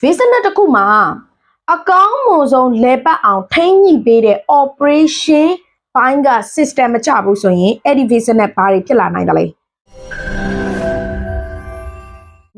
business တခုမှာအကောင်းမွန်ဆုံးလဲပတ်အောင်ထိန်းညှိပေးတဲ့ operation ဘိုင်းက system မချဘူးဆိုရင်အဲ့ဒီ business ဘာတွေဖြစ်လာနိုင်တယ်လဲ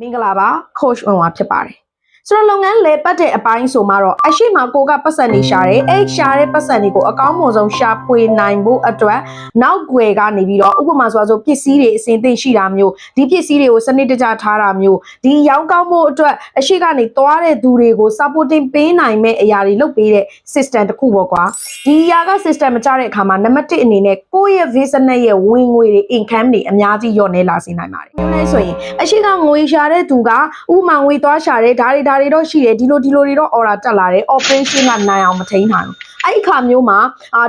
မင်္ဂလာပါ coach ဝင်ဝါဖြစ်ပါတယ်ဆိုတော့လုပ်ငန်းလဲပတ်တဲ့အပိုင်းဆိုမှတော့အရှိမကိုကပတ်စံနေရှာတယ်အဲ့ရှာတဲ့ပတ်စံတွေကိုအကောင်းမွန်ဆုံးရှာဖွေနိုင်ဖို့အတွက်နောက်ွယ်ကနေပြီးတော့ဥပမာဆိုပစ္စည်းတွေအစင်သင့်ရှိတာမျိုးဒီပစ္စည်းတွေကိုစနစ်တကျထားတာမျိုးဒီရောင်းကောင်းမှုအတွက်အရှိကနေသွားတဲ့သူတွေကို supporting ပေးနိုင်မဲ့အရာတွေလုပ်ပေးတဲ့ system တစ်ခုပေါ့ကွာဒီအရာက system မကြတဲ့အခါမှာနံပါတ်1အနေနဲ့ကိုယ့်ရဲ့ business ရဲ့ဝင်ငွေတွေ income တွေအများကြီးလျော့နေလာစေနိုင်ပါတယ်။ဒါဆိုရင်အရှိကငွေရှာတဲ့သူကဥပမာငွေသွားရှာတဲ့ဒါတွေတော့ရှိတယ်ဒီလိုတွေတော့ order တက်လာတယ် operation ကနိုင်အောင်မထိန်းနိုင်ဘူးအဲ့အခါမျိုးမှာ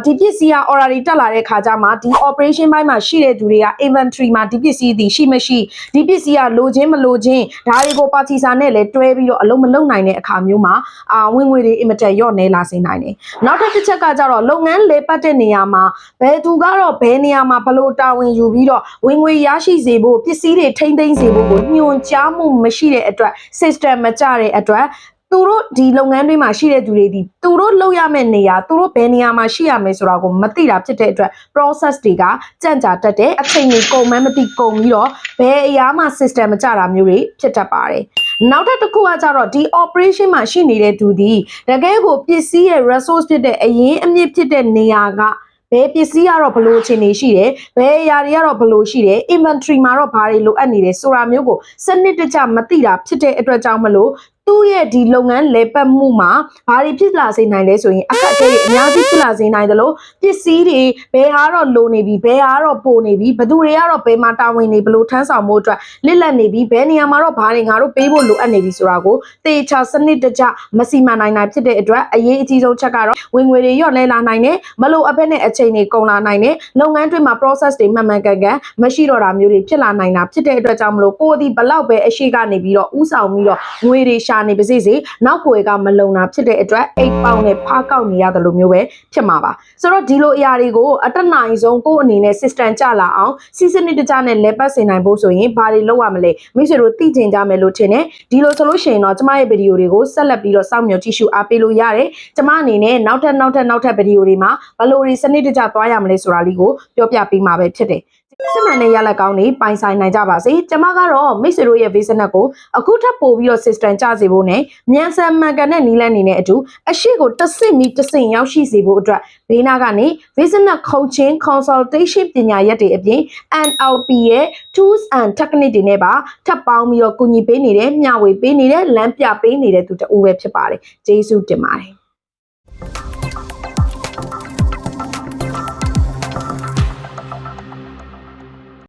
ဒီပစ္စည်းက order တွေတက်လာတဲ့ခါကျမှဒီ operation ဘိုင်းမှာရှိတဲ့သူတွေက inventory မှာဒီပစ္စည်းရှိမရှိဒီပစ္စည်းကလိုချင်းမလိုချင်းဒါတွေကို purchaser နဲ့လည်းတွဲပြီးတော့အလုံးမလုံးနိုင်တဲ့အခါမျိုးမှာဝင်ငွေတွေအင်မတန်လျော့နေလာစေနိုင်တယ်နောက်တစ်ချက်ကကြတော့လုပ်ငန်းလေပတ်တဲ့နေရာမှာဘယ်သူကတော့ဘယ်နေရာမှာဘလို့တာဝန်ယူပြီးတော့ဝင်ငွေရရှိစေဖို့ပစ္စည်းတွေထိမ့်သိမ်းစေဖို့ကိုညွှန်ကြားမှုမရှိတဲ့အတွက် system မကြတဲ့အတွက်သူတို့ဒီလုပ်ငန်းတွေမှာရှိတဲ့သူတွေဒီသူတို့လုပ်ရမယ့်နေရာသူတို့ဘယ်နေရာမှာရှိရမယ်ဆိုတာကိုမသိတာဖြစ်တဲ့အတွက် process တွေကကြန့်ကြာတတ်တဲ့အချိန်ကြီးကုန်မှမသိကုန်ပြီးတော့ဘယ်အရာမှ system မကြတာမျိုးတွေဖြစ်တတ်ပါတယ်နောက်တစ်ခုကကြတော့ဒီ operation မှာရှိနေတဲ့သူဒီတကယ်ကိုပစ္စည်းရဲ့ resource ဖြစ်တဲ့အရင်အမြစ်ဖြစ်တဲ့နေရာကဘယ်ပစ္စည်းကတော့ဘလို့အခြေအနေရှိတယ်ဘယ်အရာတွေကတော့ဘလို့ရှိတယ် inventory မှာတော့ဘာတွေလိုအပ်နေတယ်ဆိုတာမျိုးကိုစနစ်တကျမသိတာဖြစ်တဲ့အတွက်ကြောင့်မလို့သူ့ရဲ့ဒီလုပ်ငန်းလဲပတ်မှုမှာဘာတွေဖြစ်လာစေနိုင်လဲဆိုရင်အခက်အခဲတွေအများကြီးဖြစ်လာစေနိုင်တယ်လို့ပစ္စည်းတွေဘယ်ဟာတော့လိုနေပြီဘယ်ဟာတော့ပိုနေပြီဘယ်သူတွေကတော့ဘယ်မှာတာဝန်နေဘလို့ထမ်းဆောင်မှုအတွက်လစ်လက်နေပြီဘယ်နေရာမှာတော့ဘာတွေငါတို့ပေးဖို့လိုအပ်နေပြီဆိုတာကိုသေချာစနစ်တကျမစီမံနိုင်နိုင်ဖြစ်တဲ့အတွက်အရေးအကြီးဆုံးချက်ကတော့ဝင်ငွေတွေလျော့လဲလာနိုင်တယ်မလိုအပ်ဘဲနဲ့အချိန်တွေကုန်လာနိုင်တယ်လုပ်ငန်းတွေမှာ process တွေမှန်မှန်ကန်ကန်မရှိတော့တာမျိုးတွေဖြစ်လာနိုင်တာဖြစ်တဲ့အတွက်ကြောင့်မလို့ကိုယ်ဒီဘလောက်ပဲအရှိကနေပြီးတော့ဥဆောင်ပြီးတော့ငွေတွေရှာနေပါစေစေနောက်ကိုယ်ကမလုံတာဖြစ်တဲ့အတွက်အိတ်ပေါင်းနဲ့ဖားကောက်နေရတယ်လို့မျိုးပဲဖြစ်မှာပါဆိုတော့ဒီလိုအရာတွေကိုအတက်နိုင်ဆုံးကိုယ့်အနေနဲ့ system ကြလာအောင်စီစနစ်တကျနဲ့လဲပတ်စေနိုင်ဖို့ဆိုရင်ဘာတွေလုပ်ရမလဲမိတ်ဆွေတို့သိချင်ကြမယ်လို့ထင်တယ်ဒီလိုဆိုလို့ရှိရင်တော့ကျမရဲ့ဗီဒီယိုတွေကိုဆက်လက်ပြီးတော့စောင့်မျှော်ကြည့်ရှုအားပေးလို့ရတယ်ကျမအနေနဲ့နောက်ထပ်ဗီဒီယိုတွေမှာဘယ်လိုတွေစနစ်တကျသွားရမလဲဆိုတာလေးကိုပြောပြပေးမှာပဲဖြစ်တယ်စစ်မှန်တဲ့ရလဒ်ကောင်းတွေပိုင်ဆိုင်နိုင်ကြပါစေကျမကတော့မိတ်ဆွေတို့ရဲ့ business ကိုအခုထပ်ပို့ပြီးတော့ system ကျစေဖို့နဲ့မြန်ဆန်မှန်ကန်တဲ့နည်းလမ်းတွေနဲ့အတူအရှိကိုတစ်ဆင့်ပြီးတစ်ဆင့်ရောက်ရှိစေဖို့အတွက်ဘေးနားကနေ business coaching consultation ပညာရပ်တွေအပြင် NLP ရဲ့ tools and technique တွေနဲ့ပါထပ်ပေါင်းပြီးတော့ကူညီပေးနေတဲ့မျှဝေပေးနေတဲ့လမ်းပြပေးနေတဲ့သူတဦးပဲဖြစ်ပါတယ်ကျေးဇူးတင်ပါတယ်